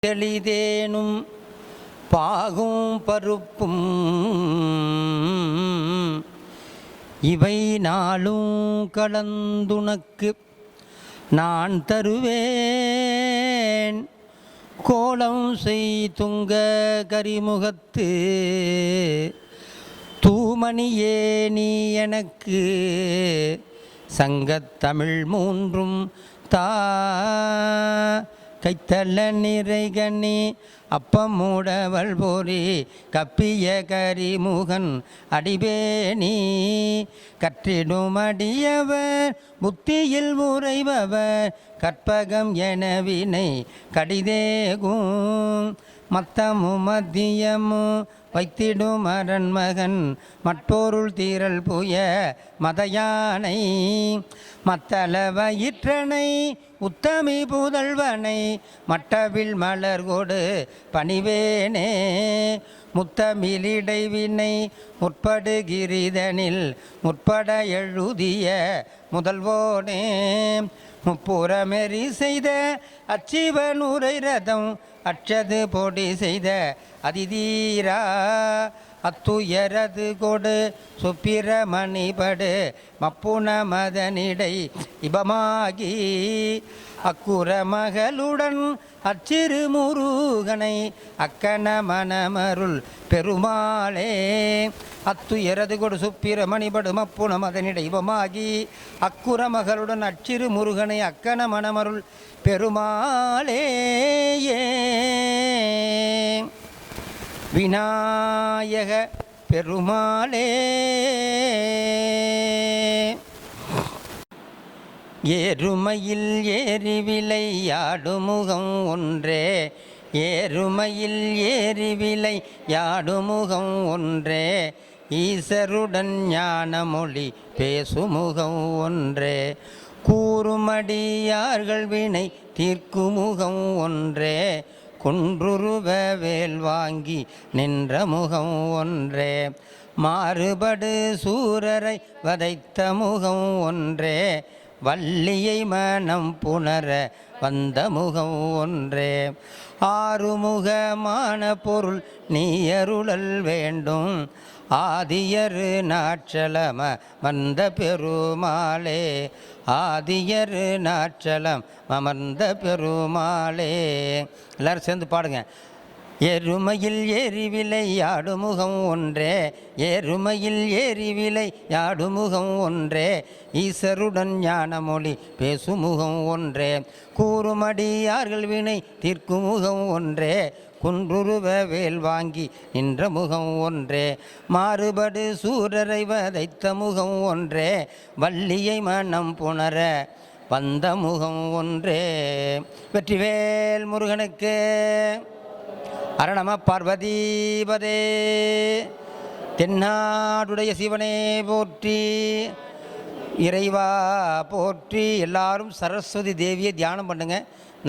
தெளிதேனும் பாகும் பருப்பும் இவை நாளும் கலந்துனக்கு நான் தருவேன். கோலம் செய் துங்க கரிமுகத்து தூமணியே நீ எனக்கு சங்கத்தமிழ் மூன்றும் தா. கைத்தள்ள நிறைகண்ணி அப்பமூடவள் போரி கப்பிய கரிமுகன் அடிபேணி கற்றிடும் அடியவர் புத்தியில் உறைபவர் கற்பகம் என வினை கடிதேகும் மத்தமும் மத்தியமும் வைத்திடும் அரண்மகன் மற்றொருள் தீரல் புய மதயானை மத்தள வயிற்றனை உத்தமி புதல்வனை மட்டவில் மலர்கொடு பணிவேனே. முத்தமிழிடைவினை முற்படுகிரிதனில் முற்பட எழுதிய முதல்வோனே முப்புறமெறி செய்த அச்சிவனுரை ரதம் அற்றது பொடி செய்த அதிதீரா அத்துயரது கொடு சுப்பிரமணிபடு மப்புன மதனிடை இபமாகி அக்குற மகளுடன் அச்சிறு முருகனை அக்கன மனமருள் பெருமாளே. அத்துயரது கொடு சுப்பிரமணிபடு மப்புன மதனிடை இபமாகி அக்குற மகளுடன் அச்சிறு முருகனை அக்கன மனமருள் பெருமாளே. விநாயக பெருமாளே. ஏறுமையில் ஏறி விளையாடுமுகம் ஒன்றே ஏறுமையில் ஏறி விளையாடுமுகம் ஒன்றே ஈசருடன் ஞானமொழி பேசுமுகம் ஒன்றே கூறுமடியார்கள் வினை தீர்க்குமுகம் ஒன்றே குன்றுருவ வேல் வாங்கி நின்ற முகம் ஒன்றே மாறுபடு சூரரை வதைத்த முகம் ஒன்றே வள்ளியை மனம் புணர வந்த முகம் ஒன்றே ஆறுமுகமான பொருள் நீ அருளல் வேண்டும் ஆதியரு நாற்றலம வந்த பெருமாளே ஆதியரு நாற்றலம் அமர்ந்த பெருமாளே. எல்லாரும் சேர்ந்து பாடுங்க. எருமையில் ஏறி விளையாடுமுகம் ஒன்றே ஏறுமையில் ஏறி விளையாடுமுகம் ஒன்றே ஈசருடன் ஞானமொழி பேசுமுகம் ஒன்றே கூறுமடியார்கள் வினை தீர்க்கும் முகம் ஒன்றே குன்றுருவ வேல் வாங்கி நின்ற முகம் ஒன்றே மாறுபடு சூரரை வதைத்த முகம் ஒன்றே வள்ளியை மனம் புணர வந்த முகம் ஒன்றே. வெற்றிவேல் முருகனுக்கு அரணம பார்வதீபதே. தென்னாடுடைய சிவனே போற்றி இறைவா போற்றி. எல்லாரும் சரஸ்வதி தேவியை தியானம் பண்ணுங்க.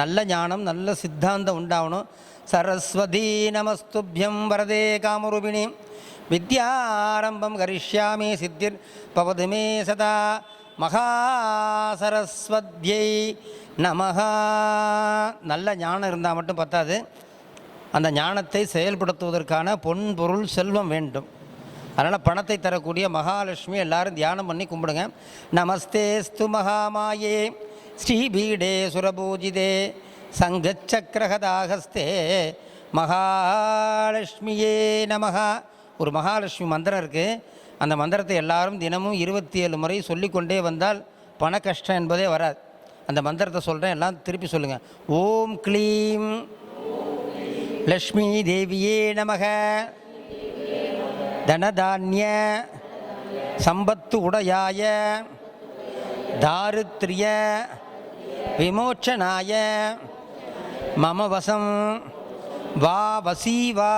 நல்ல ஞானம் நல்ல சித்தாந்தம் உண்டாகணும். சரஸ்வதி நமஸ்துபியம் வரதே காமரூபிணி வித்யாரம்பம் கரிஷ்யாமி சித்திர் பவது மே சதா மகாசரஸ்வத்யை நமஹா. நல்ல ஞானம் இருந்தால் மட்டும் பத்தாது, அந்த ஞானத்தை செயல்படுத்துவதற்கான பொன் பொருள் செல்வம் வேண்டும். அதனால் பணத்தை தரக்கூடிய மகாலட்சுமி எல்லாரும் தியானம் பண்ணி கும்பிடுங்க. நமஸ்தேஸ்து மகாமாயே ஸ்ரீபீடே சுரபூஜிதே சங்கச்சக்கரகதாகஸ்தே மகாலட்சுமியே நமஹா. ஒரு மகாலட்சுமி மந்திரம் இருக்குது. அந்த மந்திரத்தை எல்லாரும் தினமும் 27 முறை சொல்லிக்கொண்டே வந்தால் பண கஷ்டம் என்பதே வராது. அந்த மந்திரத்தை சொல்கிறேன், எல்லாம் திருப்பி சொல்லுங்கள். ஓம் க்ளீம் லக்ஷ்மி தேவியே நமக தனதான்ய சம்பத்து உடையாய தாரித்ரிய விமோச்சனாய மமவசம் வா வசீவா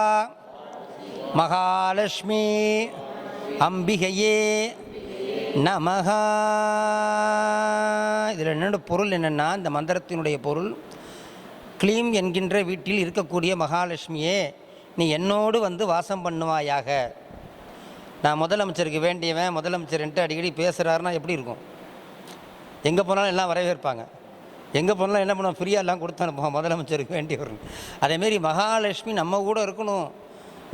மகாலட்சுமி அம்பிகையே நமஹா. இதில் என்னோட பொருள் என்னென்னா, இந்த மந்திரத்தினுடைய பொருள் க்ளீம் என்கின்ற வீட்டில் இருக்கக்கூடிய மகாலட்சுமியே நீ என்னோடு வந்து வாசம் பண்ணுவாயாக. நான் முதலமைச்சருக்கு வேண்டியவன் முதலமைச்சர்ன்ட்டு அடிக்கடி பேசுகிறாருன்னா எப்படி இருக்கும்? எங்கே போனாலும் எல்லாம் வரவேற்பாங்க. எங்கே போனாலும் என்ன பண்ணுவோம், ஃப்ரீயாக எல்லாம் கொடுத்து அனுப்புவோம், முதலமைச்சருக்கு வேண்டி வரும். அதேமாரி மகாலட்சுமி நம்ம கூட இருக்கணும்,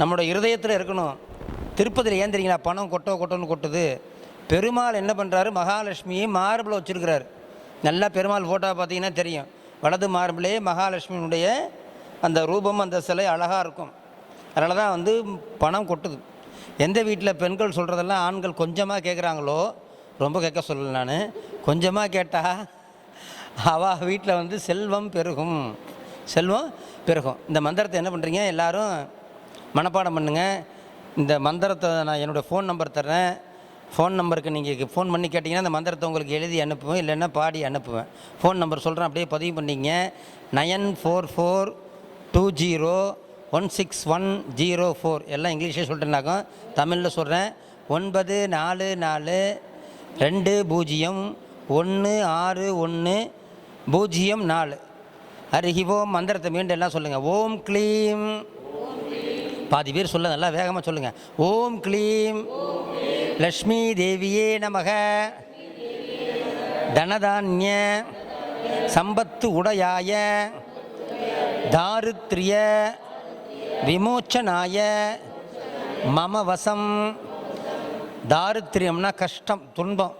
நம்மளோட இருதயத்தில் இருக்கணும். திருப்பதியில் ஏன் தெரியுங்களா பணம் கொட்டோன்னு கொட்டுது? பெருமாள் என்ன பண்ணுறாரு, மகாலட்சுமியை மார்பில் வச்சுருக்கிறார். நல்லா பெருமாள் ஃபோட்டோ பார்த்தீங்கன்னா தெரியும், வலது மார்பிலே மகாலட்சுமியினுடைய அந்த ரூபம், அந்த சிலை அழகாக இருக்கும். அதனால தான் வந்து பணம் கொட்டுது. எந்த வீட்டில் பெண்கள் சொல்கிறதெல்லாம் ஆண்கள் கொஞ்சமாக கேட்குறாங்களோ, ரொம்ப கேட்க சொல்லலை நான், கொஞ்சமாக கேட்டால் அவள் வீட்டில் வந்து செல்வம் பெருகும், செல்வம் பெருகும். இந்த மந்திரத்தை என்ன பண்ணுறீங்க, எல்லோரும் மனப்பாடம் பண்ணுங்கள். இந்த மந்திரத்தை நான் என்னோடய ஃபோன் நம்பர் தர்றேன். ஃபோன் நம்பருக்கு நீங்கள் ஃபோன் பண்ணி கேட்டிங்கன்னா அந்த மந்திரத்தை உங்களுக்கு எழுதி அனுப்புவேன், இல்லைன்னா பாடி அனுப்புவேன். ஃபோன் நம்பர் சொல்கிறேன், அப்படியே பதிவு பண்ணிங்க. 9442201610 எல்லாம் இங்கிலீஷே சொல்லிட்டேனாக்கும், தமிழில் சொல்கிறேன். 944220161004. ஹரிஹி ஓம். மந்திரத்தை மீண்டும் எல்லாம் சொல்லுங்கள். ஓம் க்ளீம், பாதி பேர் சொல்ல நல்லா வேகமாக சொல்லுங்கள். ஓம் க்ளீம் லக்ஷ்மி தேவியே நமக, தனதான்ய சம்பத்து உடையாய, தாரித்ரிய விமோச்சனாய மம வசம். தாரித்ரியம்னா கஷ்டம், துன்பம்.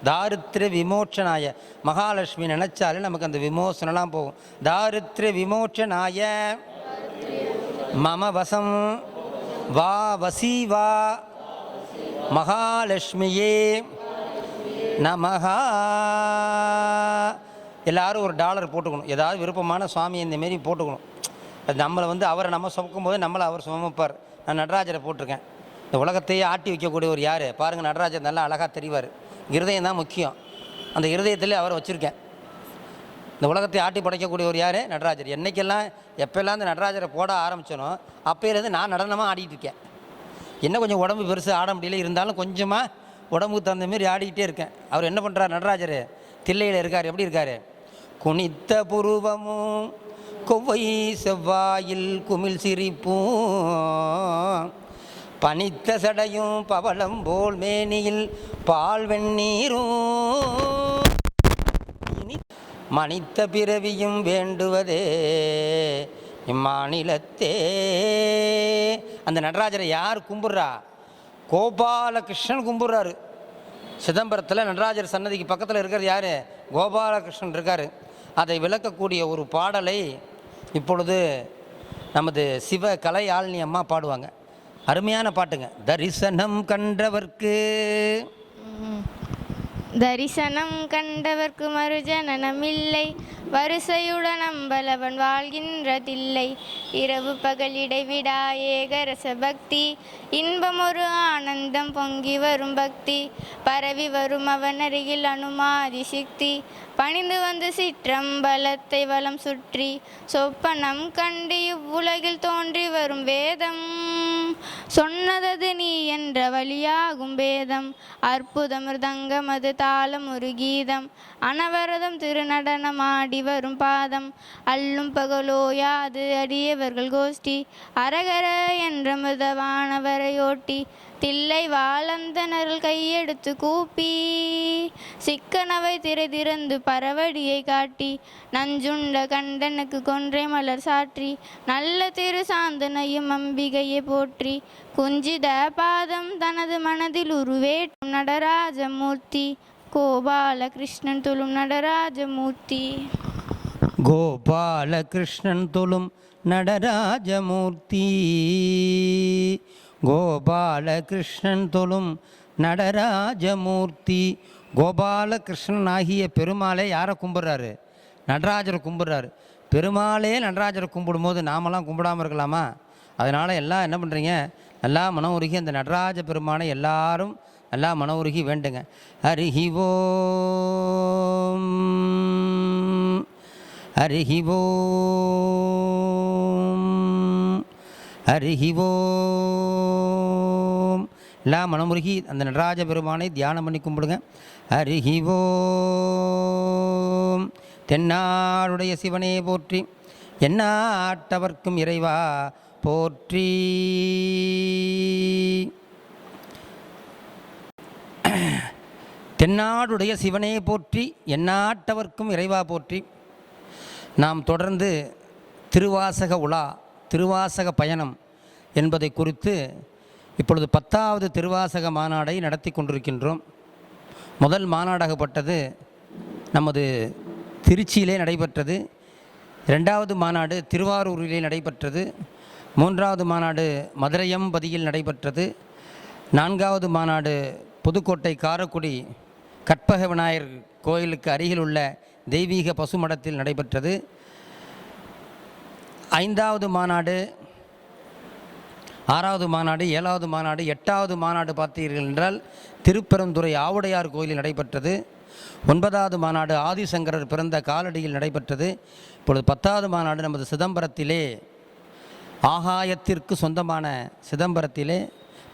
தாரித்ரிய விமோச்சனாய, மகாலட்சுமி நினச்சாலே நமக்கு அந்த விமோசனெலாம் போகும். தாரித்ரிய விமோச்சனாய மம வசம் வா வசி வா மகாலட்சுமியே நமஹா. எல்லோரும் ஒரு டாலர் போட்டுக்கணும், ஏதாவது விருப்பமான சுவாமி இந்தமாரி போட்டுக்கணும். அது நம்மளை வந்து அவரை நம்ம சுமக்கும் போது நம்மளை அவர் சுமப்பார். நான் நடராஜரை போட்டிருக்கேன். இந்த உலகத்தையே ஆட்டி வைக்கக்கூடிய ஒரு யார் பாருங்கள், நடராஜர் நல்லா அழகாக தெரிவார். இருதயம் தான் முக்கியம், அந்த இருதயத்திலே அவரை வச்சுருக்கேன். இந்த உலகத்தை ஆட்டி படைக்கக்கூடிய ஒரு யார், நடராஜர். என்றைக்கெல்லாம் எப்போல்லாம் இந்த நடராஜரை போட ஆரம்பித்தனோ அப்போலேருந்து நான் நடனமாக ஆடிட்டு இருக்கேன். என்ன கொஞ்சம் உடம்பு பெருசு ஆட முடியல, இருந்தாலும் கொஞ்சமாக உடம்புக்கு தகுந்த மாரி ஆடிக்கிட்டே இருக்கேன். அவர் என்ன பண்ணுறார், நடராஜர் தில்லையில் இருக்கார். எப்படி இருக்கார், குனித்த புருவமும் கொவ்வை செவ்வாயில் குமிழ் சிரிப்பும், பனித்த சடையும் பவளம் போல் மேனியில் பால் வெந்நீரும், மனித்த பிறவியும் வேண்டுவதே இம்மாநிலத்தே. அந்த நடராஜரை யார் கும்பிட்றா, கோபாலகிருஷ்ணன் கும்பிட்றாரு. சிதம்பரத்தில் நடராஜர் சன்னதிக்கு பக்கத்தில் இருக்கிறது யார், கோபாலகிருஷ்ணன் இருக்கார். அதை விளக்கக்கூடிய ஒரு பாடலை இப்பொழுது நமது சிவ கலை ஆளினி அம்மா பாடுவாங்க. அருமையான பாட்டுங்க. தரிசனம் கண்டவர்க்கு, தரிசனம் கண்டவர்க்கு மறுஜனனமில்லை, வரிசையுடன் அம்பலவன் வாழ்கின்றதில்லை, இரவு பகல் இடைவிடா ஏகரச பக்தி, இன்பம் ஒரு ஆனந்தம் பொங்கி வரும் பக்தி, பரவி வரும் அவன் அருகில் அனுமாதி சிக்தி, பணிந்து வந்து சிற்றம்பலத்தை வலம் சுற்றி, சொப்பனம் கண்டு இவ்வுலகில் தோன்றி வரும் வேதம், சொன்னதது நீ என்ற வழியாகும் வேதம், அற்புதம் மிருதங்கம் அது தாளம் ஒரு கீதம், அனவரதம் திருநடனம் ஆடி வரும் பாதம், அல்லும் பகலோயாது அடியவர்கள் கோஷ்டி, அரகர என்ற மிருதவானவரையோட்டி, தில்லை வாழந்தனர்கள் கையெடுத்து கூப்பி, சிக்கனவை திரை திறந்து பரவடியை காட்டி, நஞ்சுண்ட கண்டனுக்கு கொன்றை மலர் சாற்றி, நல்ல திரு சாந்தனையும் அம்பிகையை போற்றி, குஞ்சித பாதம் தனது மனதில் உருவேற்றும் நடராஜமூர்த்தி, கோபாலகிருஷ்ணன் தொழும் நடராஜமூர்த்தி. கோபாலகிருஷ்ணன் தொழும் நடராஜமூர்த்தி, கோபாலகிருஷ்ணன் தொழும் நடராஜமூர்த்தி. கோபாலகிருஷ்ணன் ஆகிய பெருமாளே யாரை கும்பிட்றாரு, நடராஜரை கும்பிட்றாரு. பெருமாளே நடராஜரை கும்பிடும்போது நாமெல்லாம் கும்பிடாமல் இருக்கலாமா? அதனால் எல்லாம் என்ன பண்ணுறீங்க, நல்லா மனம் உருகி அந்த நடராஜ பெருமானை எல்லாரும் நல்லா மனம் உருகி வேண்டுங்க. ஹரிஹி ஓம், ஹரிஹி ஓம், ஹரிஹி ஓம். எல்லாம் மனமுருகி அந்த நடராஜ பெருமானை தியானம் பண்ணி கும்பிடுங்க. ஹரிஹி ஓம். தென்னாடுடைய சிவனே போற்றி, எந்நாட்டவர்க்கும் இறைவா போற்றி. தென்னாடுடைய சிவனே போற்றி, எந்நாட்டவர்க்கும் இறைவா போற்றி. நாம் தொடர்ந்து திருவாசக உலா, திருவாசக பயணம் என்பதை குறித்து இப்பொழுது 10வது திருவாசக மாநாடை நடத்தி கொண்டிருக்கின்றோம். முதல் மாநாடாகப்பட்டது நமது திருச்சியிலே நடைபெற்றது. 2வது மாநாடு திருவாரூரிலே நடைபெற்றது. 3வது மாநாடு மதுரையம்பதியில் நடைபெற்றது. 4வது மாநாடு புதுக்கோட்டை காரைக்குடி கற்பக விநாயகர் கோயிலுக்கு அருகில் உள்ள தெய்வீக பசுமடத்தில் நடைபெற்றது. 5வது மாநாடு, 6வது மாநாடு, 7வது மாநாடு, 8வது மாநாடு பார்த்தீர்கள் என்றால் திருப்பெருந்துறை ஆவுடையார் கோயிலில் நடைபெற்றது. 9வது மாநாடு ஆதிசங்கரர் பிறந்த காலடியில் நடைபெற்றது. இப்பொழுது 10வது மாநாடு நமது சிதம்பரத்திலே, ஆகாயத்திற்கு சொந்தமான சிதம்பரத்திலே,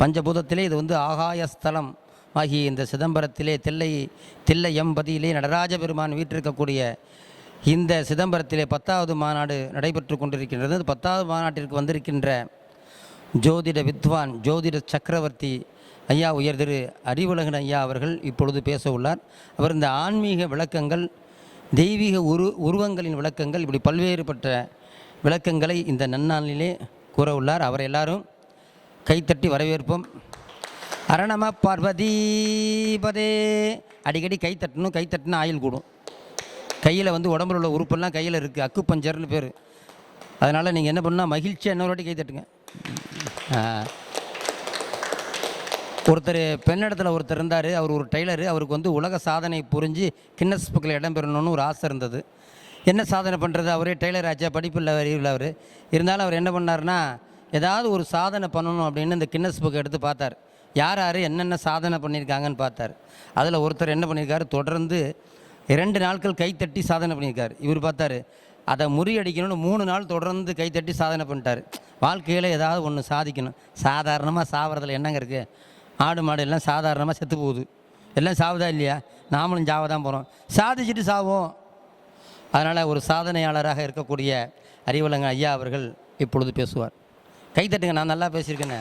பஞ்சபூதத்திலே இது ஆகாயஸ்தலம் ஆகிய இந்த சிதம்பரத்திலே தில்லை எம்பதியிலே நடராஜ பெருமான் வீற்றிருக்கக்கூடிய இந்த சிதம்பரத்திலே 10வது மாநாடு நடைபெற்று கொண்டிருக்கின்றது. 10வது மாநாட்டிற்கு வந்திருக்கின்ற ஜோதிட வித்வான், ஜோதிட சக்கரவர்த்தி ஐயா உயர் திரு அறிவுலகன் ஐயா அவர்கள் இப்பொழுது பேச உள்ளார். அவர் இந்த ஆன்மீக விளக்கங்கள், தெய்வீக உருவங்களின் விளக்கங்கள், இப்படி பல்வேறுபட்ட விளக்கங்களை இந்த நன்னாளிலே கூற உள்ளார். அவரை எல்லாரும் கைத்தட்டி வரவேற்போம். அரணம பார்வதீபதே. அடிக்கடி கைத்தட்டணும், கைத்தட்டினா ஆயில் கூடும். கையில் உடம்புல உள்ள உறுப்பெல்லாம் கையில் இருக்குது, அக்கு பஞ்சர்னு பேர். அதனால் நீங்கள் என்ன பண்ணால் மகிழ்ச்சியாக இன்னொரு வாட்டி கைத்தட்டுங்க. ஒருத்தர் பெண்ணிடத்தில் ஒருத்தர் இருந்தார். அவர் ஒரு டெய்லரு. அவருக்கு உலக சாதனை புரிஞ்சு கின்னஸ் புக்கில் இடம் பெறணும்னு ஒரு ஆசை இருந்தது. என்ன சாதனை பண்ணுறது, அவரே டெய்லர் ஆச்சா, படிப்பு இல்லை, அறிவில் அவர் இருந்தாலும் அவர் என்ன பண்ணார்னா, ஏதாவது ஒரு சாதனை பண்ணணும் அப்படின்னு இந்த கின்னஸ் புக்கை எடுத்து பார்த்தார். யார் யார் என்னென்ன சாதனை பண்ணியிருக்காங்கன்னு பார்த்தார். அதில் ஒருத்தர் என்ன பண்ணியிருக்காரு, தொடர்ந்து 2 நாட்கள் கைத்தட்டி சாதனை பண்ணியிருக்கார். இவர் பார்த்தார், அதை முறியடிக்கணும்னு 3 நாள் தொடர்ந்து கைத்தட்டி சாதனை பண்ணிட்டார். வாழ்க்கையில் ஏதாவது ஒன்று சாதிக்கணும். சாதாரணமாக சாவறதுல என்னங்க இருக்குது? ஆடு மாடு எல்லாம் சாதாரணமாக செத்து போகுது. எல்லாம் சாவுதா இல்லையா? நாமளும் சாவ தான் போகிறோம். சாதிச்சுட்டு சாவோம். அதனால் ஒரு சாதனையாளராக இருக்கக்கூடிய அறிவுலகன் ஐயா அவர்கள் இப்பொழுது பேசுவார். கைத்தட்டுங்க, நான் நல்லா பேசியிருக்கேன்னு.